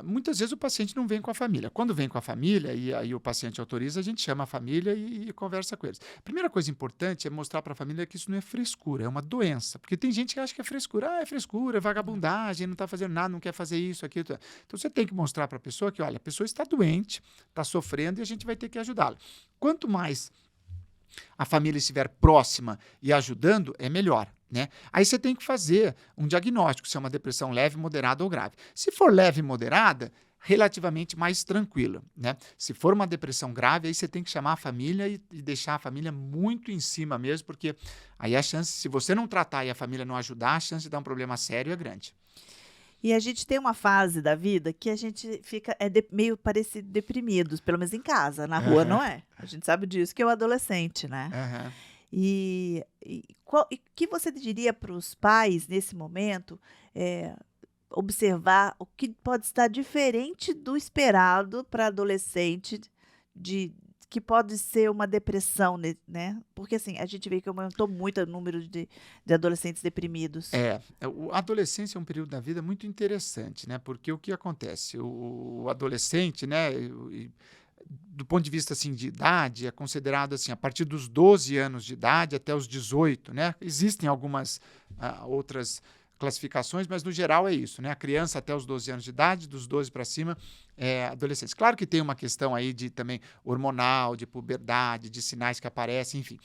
muitas vezes o paciente não vem com a família. Quando vem com a família e aí o paciente autoriza, a gente chama a família e conversa com eles. Primeira coisa importante é mostrar para a família que isso não é frescura, é uma doença. Porque tem gente que acha que é frescura. É frescura, é vagabundagem, não está fazendo nada, não quer fazer isso, aquilo. Então você tem que mostrar para a pessoa que, olha, a pessoa está doente, está sofrendo e a gente vai ter que ajudá-la. Quanto mais a família estiver próxima e ajudando, é melhor. Né? Aí você tem que fazer um diagnóstico, se é uma depressão leve, moderada ou grave. Se for leve e moderada, relativamente mais tranquila. Né? Se for uma depressão grave, aí você tem que chamar a família e deixar a família muito em cima mesmo, porque aí a chance, se você não tratar e a família não ajudar, a chance de dar um problema sério é grande. E a gente tem uma fase da vida que a gente fica meio parecido deprimidos, pelo menos em casa, na rua não é. A gente sabe disso, que é o adolescente, né? Uhum. E que você diria para os pais, nesse momento, observar o que pode estar diferente do esperado para adolescente, que pode ser uma depressão, né? Porque assim, a gente vê que aumentou muito o número de adolescentes deprimidos. A adolescência é um período da vida muito interessante, né? Porque o que acontece? O adolescente, né? Do ponto de vista assim, de idade, é considerado assim, a partir dos 12 anos de idade até os 18, né? Existem algumas outras classificações, mas no geral é isso, né? A criança até os 12 anos de idade, dos 12 para cima, adolescentes. Claro que tem uma questão aí de também hormonal, de puberdade, de sinais que aparecem, enfim.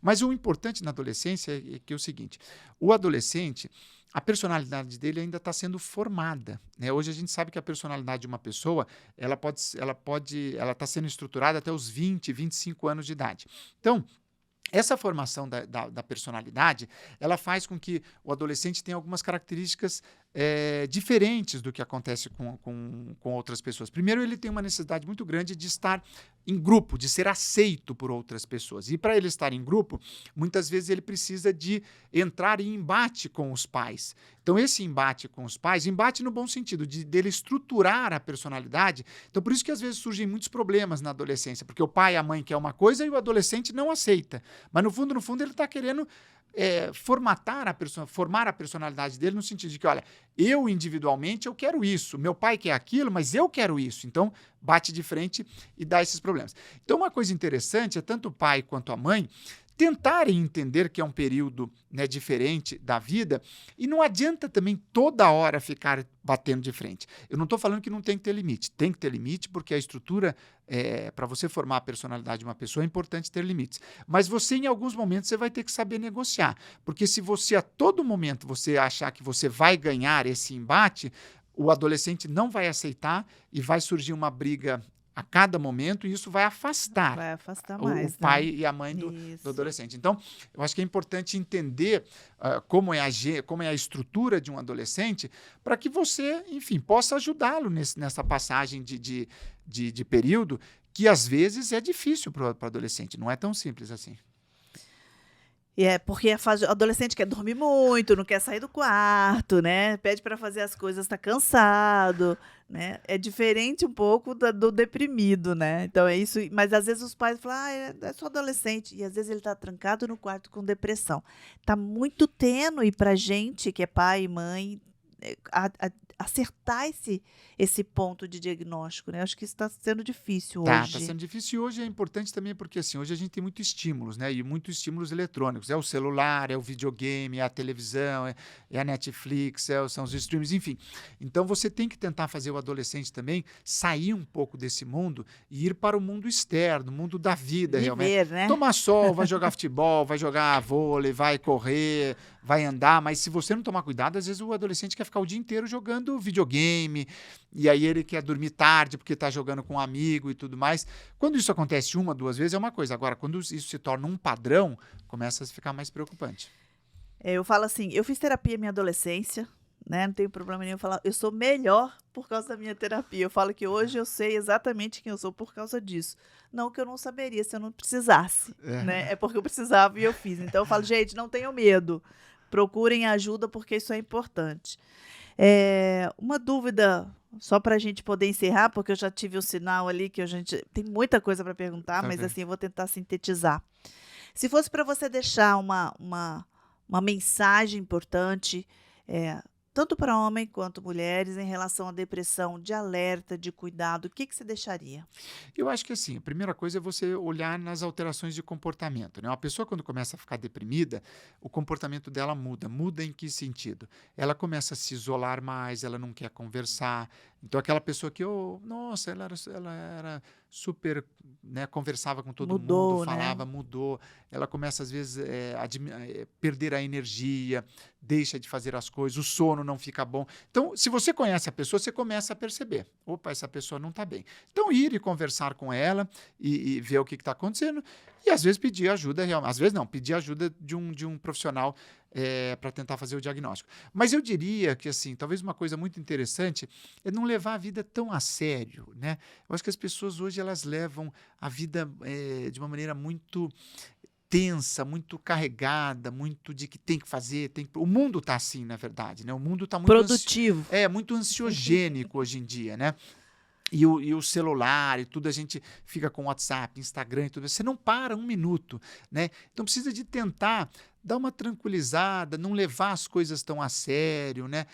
Mas o importante na adolescência é que é o seguinte, o adolescente, a personalidade dele ainda está sendo formada. Né? Hoje a gente sabe que a personalidade de uma pessoa, ela está sendo estruturada até os 20, 25 anos de idade. Então, essa formação da personalidade, ela faz com que o adolescente tenha algumas características diferentes do que acontece com outras pessoas. Primeiro, ele tem uma necessidade muito grande de estar em grupo, de ser aceito por outras pessoas. E para ele estar em grupo, muitas vezes ele precisa de entrar em embate com os pais. Então, esse embate com os pais, embate no bom sentido, dele estruturar a personalidade. Então, por isso que às vezes surgem muitos problemas na adolescência, porque o pai e a mãe querem uma coisa e o adolescente não aceita. Mas, no fundo, ele está querendo formar a personalidade dele no sentido de que, olha, eu individualmente eu quero isso, meu pai quer aquilo, mas eu quero isso. Então, bate de frente e dá esses problemas. Então, uma coisa interessante é tanto o pai quanto a mãe tentarem entender que é um período, né, diferente da vida, e não adianta também toda hora ficar batendo de frente. Eu não estou falando que não tem que ter limite. Tem que ter limite porque a estrutura, para você formar a personalidade de uma pessoa, é importante ter limites. Mas você, em alguns momentos, você vai ter que saber negociar. Porque se você, a todo momento, você achar que você vai ganhar esse embate, o adolescente não vai aceitar e vai surgir uma briga a cada momento, e isso vai afastar mais, o pai, né? e a mãe do adolescente. Então, eu acho que é importante entender como é a estrutura de um adolescente, para que você, enfim, possa ajudá-lo nessa passagem de período, que às vezes é difícil para o adolescente, não é tão simples assim. Porque o adolescente quer dormir muito, não quer sair do quarto, né? Pede para fazer as coisas, está cansado, né? É diferente um pouco do deprimido, né? Então é isso. Mas às vezes os pais falam, é só adolescente. E às vezes ele está trancado no quarto com depressão. Tá muito tênue para gente que é pai e mãe acertar esse ponto de diagnóstico, né? Acho que isso está sendo difícil hoje. Está sendo difícil. E hoje é importante também porque assim, hoje a gente tem muitos estímulos, né? E muitos estímulos eletrônicos. É o celular, é o videogame, é a televisão, é a Netflix, são os streams, enfim. Então você tem que tentar fazer o adolescente também sair um pouco desse mundo e ir para o mundo externo, o mundo da vida, realmente. Né? Tomar sol, vai jogar futebol, vai jogar vôlei, vai correr, vai andar, mas se você não tomar cuidado, às vezes o adolescente quer ficar o dia inteiro jogando videogame, e aí ele quer dormir tarde porque está jogando com um amigo e tudo mais. Quando isso acontece 1, 2 vezes é uma coisa. Agora, quando isso se torna um padrão, começa a ficar mais preocupante. Eu falo assim, eu fiz terapia na minha adolescência, né? Não tenho problema nenhum falar, eu sou melhor por causa da minha terapia. Eu falo que hoje eu sei exatamente quem eu sou por causa disso. Não que eu não saberia se eu não precisasse, né? É porque eu precisava e eu fiz. Então eu falo, gente, não tenham medo. Procurem ajuda porque isso é importante. Uma dúvida, só para a gente poder encerrar, porque eu já tive o sinal ali que tem muita coisa para perguntar, mas assim, eu vou tentar sintetizar. Se fosse para você deixar uma mensagem importante, tanto para homem quanto mulheres, em relação à depressão, de alerta, de cuidado, o que que você deixaria? Eu acho que assim, a primeira coisa é você olhar nas alterações de comportamento, né? Uma pessoa quando começa a ficar deprimida, o comportamento dela muda. Muda em que sentido? Ela começa a se isolar mais, ela não quer conversar. Então aquela pessoa que, oh, nossa, ela era super, né, conversava com todo mundo, Mudou, né? falava, mudou. Ela começa às vezes perder a energia, deixa de fazer as coisas, o sono não fica bom. Então, se você conhece a pessoa, você começa a perceber, opa, essa pessoa não está bem. Então, ir e conversar com ela e ver o que está acontecendo e, às vezes, pedir ajuda, às vezes não, pedir ajuda de um profissional para tentar fazer o diagnóstico. Mas eu diria que, assim, talvez uma coisa muito interessante é não levar a vida tão a sério, né? Eu acho que as pessoas hoje, elas levam a vida de uma maneira muito tensa, muito carregada, muito de que tem que fazer, o mundo está assim, na verdade, né? O mundo está Produtivo. muito ansiogênico hoje em dia, né? E o celular e tudo, a gente fica com WhatsApp, Instagram e tudo. Você não para um minuto, né? Então precisa de tentar dar uma tranquilizada, não levar as coisas tão a sério, né?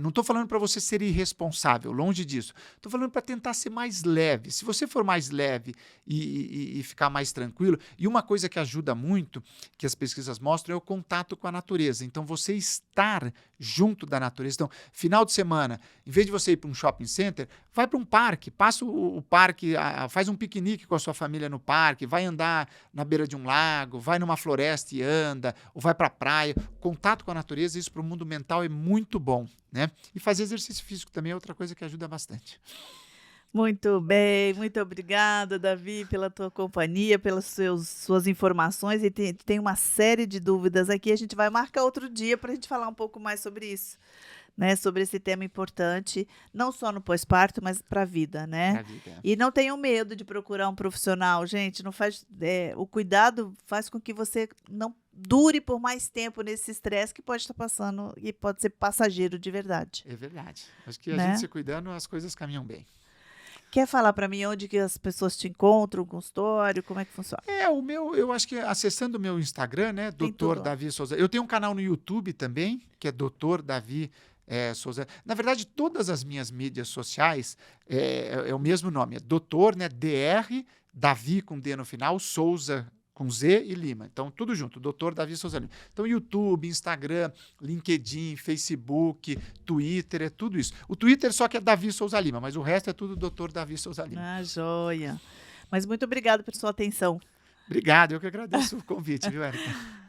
Não estou falando para você ser irresponsável, longe disso. Estou falando para tentar ser mais leve. Se você for mais leve e ficar mais tranquilo, e uma coisa que ajuda muito, que as pesquisas mostram, é o contato com a natureza. Então, você estar junto da natureza. Então, final de semana, em vez de você ir para um shopping center, vai para um parque, passa o parque, faz um piquenique com a sua família no parque, vai andar na beira de um lago, vai numa floresta e anda, ou vai para a praia. Contato com a natureza, isso para o mundo mental é muito bom, né? E fazer exercício físico também é outra coisa que ajuda bastante. Muito bem, muito obrigada, Davi, pela tua companhia, pelas suas informações. E tem uma série de dúvidas aqui. A gente vai marcar outro dia para a gente falar um pouco mais sobre isso, né? Sobre esse tema importante, não só no pós-parto, mas para a vida, né? Pra vida. E não tenham medo de procurar um profissional, gente. Não faz, o cuidado faz com que você não dure por mais tempo nesse estresse que pode estar passando e pode ser passageiro de verdade, É verdade. Acho que a né? gente se cuidando, as coisas caminham bem. Quer falar para mim onde que as pessoas te encontram, o consultório, como é que funciona? Eu acho que acessando o meu Instagram, né, Tem Dr. tudo lá. Davi Souza. Eu tenho um canal no YouTube também, que é Dr. Davi Souza. Na verdade, todas as minhas mídias sociais é o mesmo nome, é Dr., né, DR, Davi com D no final, Souza com Z e Lima. Então, tudo junto, Dr. Davi Souza Lima. Então, YouTube, Instagram, LinkedIn, Facebook, Twitter, é tudo isso. O Twitter só que é Davi Souza Lima, mas o resto é tudo Dr. Davi Souza Lima. Ah, joia. Mas muito obrigada por sua atenção. Obrigado, eu que agradeço o convite, viu, Érica?